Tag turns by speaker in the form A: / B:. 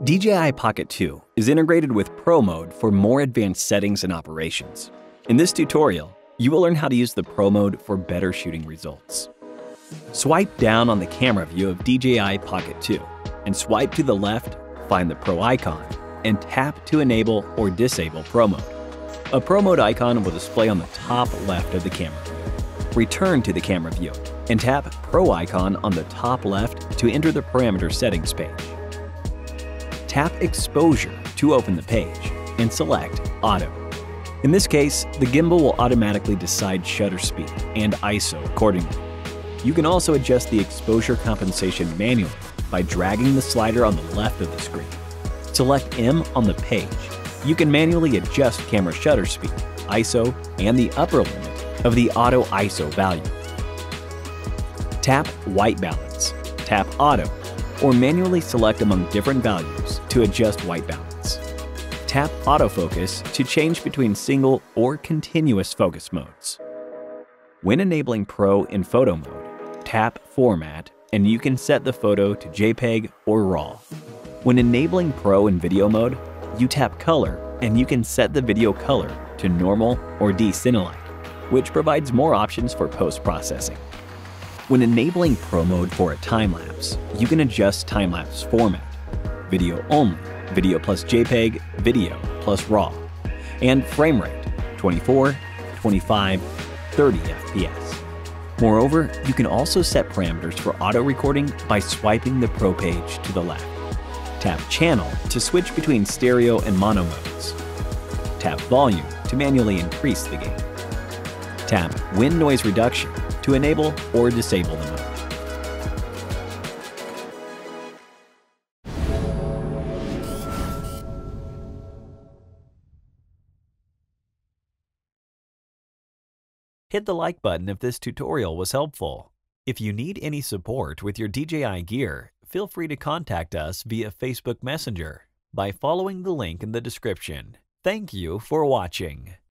A: DJI Pocket 2 is integrated with Pro Mode for more advanced settings and operations. In this tutorial, you will learn how to use the Pro Mode for better shooting results. Swipe down on the camera view of DJI Pocket 2 and swipe to the left, find the Pro icon, and tap to enable or disable Pro Mode. A Pro Mode icon will display on the top left of the camera view. Return to the camera view and tap Pro icon on the top left to enter the parameter settings page. Tap Exposure to open the page and select Auto. In this case, the gimbal will automatically decide shutter speed and ISO accordingly. You can also adjust the exposure compensation manually by dragging the slider on the left of the screen. Select M on the page. You can manually adjust camera shutter speed, ISO, and the upper limit of the auto ISO value. Tap White Balance, tap Auto, or manually select among different values to adjust white balance. Tap Autofocus to change between single or continuous focus modes. When enabling Pro in photo mode, tap Format and you can set the photo to JPEG or RAW. When enabling Pro in video mode, you tap Color and you can set the video color to normal or D-Cinelike, which provides more options for post-processing. When enabling Pro Mode for a time-lapse, you can adjust time-lapse format, video only, video plus JPEG, video plus RAW, and frame rate, 24, 25, 30 FPS. Moreover, you can also set parameters for auto recording by swiping the Pro page to the left. Tap Channel to switch between stereo and mono modes. Tap Volume to manually increase the gain. Tap Wind Noise Reduction to enable or disable the mode. Hit the like button if this tutorial was helpful. If you need any support with your DJI gear, feel free to contact us via Facebook Messenger by following the link in the description. Thank you for watching.